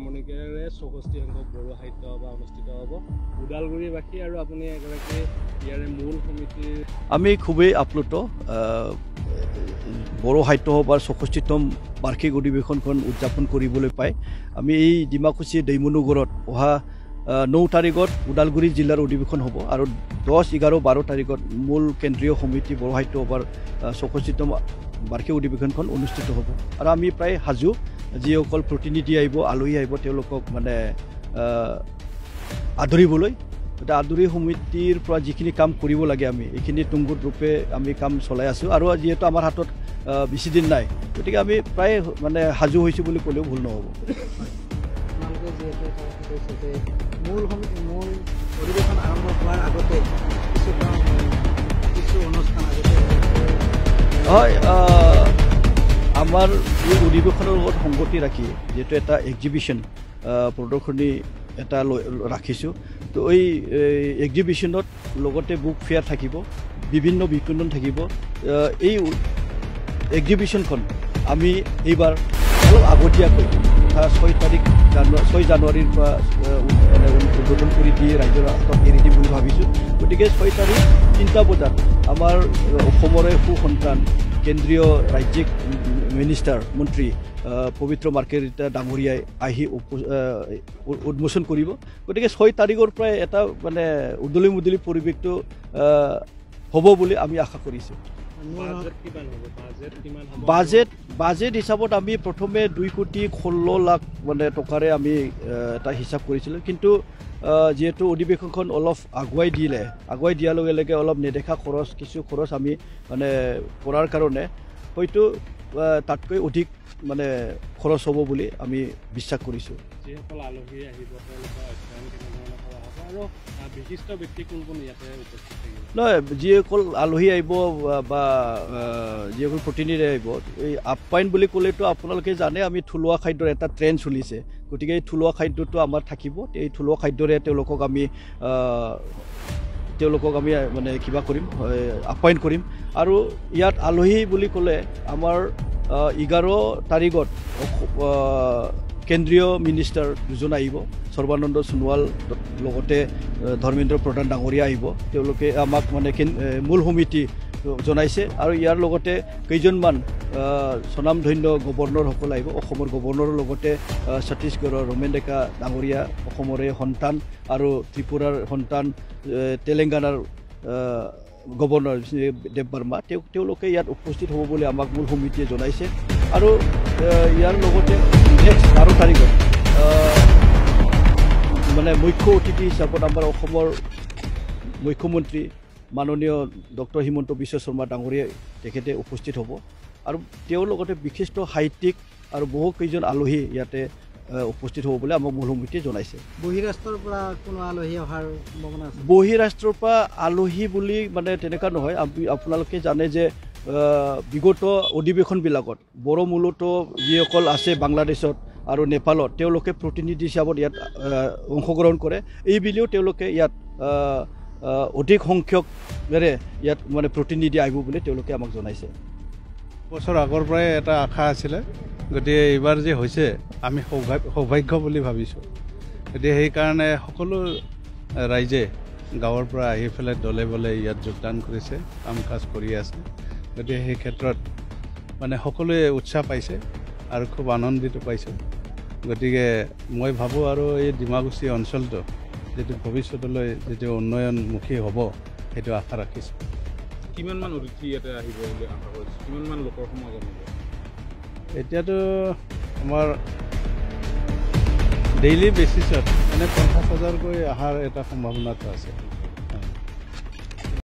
মণিকেৰে 64 সংখ্যক বড়ো সাহিত্য সভা অনুষ্ঠিত হ'ব ওদালগুৰিবাসী আৰু আপুনি এগৰাকী ইয়াৰে মূল সমিতিৰ আমি খুবেই আপ্লুত বড়ো সাহিত্য সভাৰ 64তম বাৰ্ষিক অধিৱেশনখন উদযাপন কৰিবলৈ পাই আমি এই ডিমাকুচি দৈমনুগড়ত অহা 9 তাৰিখত ওদালগুৰি জিলাৰ অধিৱেশন হ'ব আৰু 10, 11, 12 তাৰিখত মূল কেন্দ্ৰীয় সমিতি বড়ো সাহিত্য সভাৰ 64তম বাৰ্ষিক অধিৱেশনখন অনুষ্ঠিত হ'ব আৰু আমি প্ৰায় সাজু যিসকল প্ৰতিনিধি আহিব আলহী আহিব তেওঁলোকক মানে আদৰিবলৈ এটা আদৰি সমিতিৰ পৰা যিখিনি কাম কৰিব লাগে আমি এইখিনি তুংগুত ৰূপে আমি কাম চলাই আছোঁ আৰু যিহেতু আমাৰ হাতত বেছি দিন নাই গতিকে আমি প্ৰায় মানে সাজু হৈছোঁ বুলি ক'লেও ভুল নহ'ব মূল অধিৱেশন আৰম্ভ হোৱাৰ আগতে কিছু অনুষ্ঠান হয় আমাৰ এই অধিৱেশনৰ লগত সংগতি ৰাখি যিহেতু এটা এক্সিবিশ্যন প্ৰদৰ্শনী এটা ৰাখিছোঁ তো এই এক্সিবিশ্যনত লগতে বুক ফেয়াৰ থাকিব বিভিন্ন বিপণন থাকিব এই এক্সিবিশ্যনখন আমি এইবাৰ অলপ আগতীয়াকৈ 6 জানুৱাৰীৰ পৰা উদ্বোধন কৰি দিয়ে ৰাইজৰ হাতত এৰি দিম বুলি ভাবিছোঁ গতিকে 6 তাৰিখ 3টা বজাত আমাৰ অসমৰে সুসন্তান কেন্দ্ৰীয় ৰাজ্যিক মিনিষ্টাৰ মন্ত্ৰী পবিত্ৰ মাৰ্কেৰিটা ডাঙৰীয়াই আহি উন্মোচন কৰিব গতিকে 6 তাৰিখৰ পৰাই এটা মানে উদলি মুদলি পৰিৱেশটো হ'ব বুলি আমি আশা কৰিছোঁ বাজেট হিচাপত আমি প্ৰথমে 2,16 লাখ মানে টকাৰে আমি এটা হিচাপ কৰিছিলোঁ কিন্তু যেহেতু অধিৱেশনখন অলপ আগুৱাই দিয়াৰ লগে লগে অলপ নেদেখা কিছু খৰচ আমি মানে কৰাৰ কাৰণে হয়তো তাতকৈ অধিক মানে খৰচ হ'ব বুলি আমি বিশ্বাস কৰিছোঁ যিসকল আলহী আহিব তেওঁলোকৰ অধ্যয়ন কেনেধৰণে কৰা হ'ব আৰু বিশিষ্ট ব্যক্তি কোন ইয়াতে উপস্থিত থাকিব নহয় যিসকল আলহী আহিব বা যিসকল প্ৰতিনিধি আহিব এই আপ্যায়ন বুলি ক'লেতো আপোনালোকে জানে আমি থলুৱা খাদ্যৰ এটা ট্ৰেণ্ড চলিছে গতিকে এই থলুৱা খাদ্যটো আমাৰ থাকিব এই থলুৱা খাদ্যৰে তেওঁলোকক আমি মানে কিবা কৰিম আপ্যায়ন কৰিম আৰু ইয়াত আলহী বুলি ক'লে আমাৰ 11 তাৰিখত কেন্দ্ৰীয় মিনিষ্টাৰ দুজন আহিব সৰ্বানন্দ সোণোৱাল লগতে ধৰ্মেন্দ্ৰ প্ৰধান ডাঙৰীয়া আহিব তেওঁলোকে আমাক মানে মূল সমিতি জনাইছে আৰু ইয়াৰ লগতে কেইজনমান স্বনামধন্য গভৰ্ণৰসকল আহিব অসমৰ গভৰ্ণৰৰ লগতে ছত্তীশগড়ৰ ৰমেন ডেকা ডাঙৰীয়া অসমৰে সন্তান আৰু ত্ৰিপুৰাৰ সন্তান তেলেংগানাৰ গভৰ্ণৰ দেৱ বৰ্মা তেওঁলোকে ইয়াত উপস্থিত হ'ব বুলি আমাক মূল সমিতিয়ে জনাইছে আৰু ইয়াৰ লগতে নেক্সট 12 তাৰিখত মানে মুখ্য অতিথি হিচাপত আমাৰ অসমৰ মুখ্যমন্ত্ৰী মাননীয় ডক্টৰ হিমন্ত বিশ্ব শৰ্মা ডাঙৰীয়াই তেখেতে উপস্থিত হ'ব আৰু তেওঁৰ লগতে বিশিষ্ট সাহিত্যিক আৰু বহু কেইজন আলহী ইয়াতে উপস্থিত হ'ব বুলি আমাক মূল সমিতিয়ে জনাইছে বহিৰাষ্ট্ৰৰ পৰা কোনো আলহী অহাৰ সম্ভাৱনা আছে বহিৰাষ্ট্ৰৰ পৰা আলহী বুলি মানে তেনেকুৱা নহয় আপোনালোকে জানে যে বিগত অধিৱেশনবিলাকত বড়ো মূলত যিসকল আছে বাংলাদেশত আৰু নেপালত তেওঁলোকে প্ৰতিনিধি হিচাপত ইয়াত অংশগ্ৰহণ কৰে এইবুলিও তেওঁলোকে ইয়াত অধিক সংখ্যকৰে ইয়াত মানে প্ৰতিনিধি আহিব বুলি তেওঁলোকে আমাক জনাইছে বছৰ আগৰ পৰাই এটা আশা আছিলে গতিকে এইবাৰ যে হৈছে আমি সৌভাগ্য বুলি ভাবিছোঁ গতিকে সেইকাৰণে সকলো ৰাইজে গাঁৱৰ পৰা আহি পেলাই দলে বলে ইয়াত যোগদান কৰিছে কাম কাজ কৰি আছে গতিকে সেই ক্ষেত্ৰত মানে সকলোৱে উৎসাহ পাইছে আৰু খুব আনন্দিত পাইছোঁ গতিকে মই ভাবোঁ আৰু এই ডিমাকুচি অঞ্চলটো যিটো ভৱিষ্যতলৈ যিটো উন্নয়নমুখী হ'ব সেইটো আশা ৰাখিছোঁ কিমানমান অতিথি ইয়াতে আহিব বুলি আশা কৰিছোঁ কিমানমান লোকৰ সমাগম হ'ব এতিয়াতো আমাৰ ডেইলি বেচিছত মানে 50,000কৈ অহাৰ এটা সম্ভাৱনাটো আছে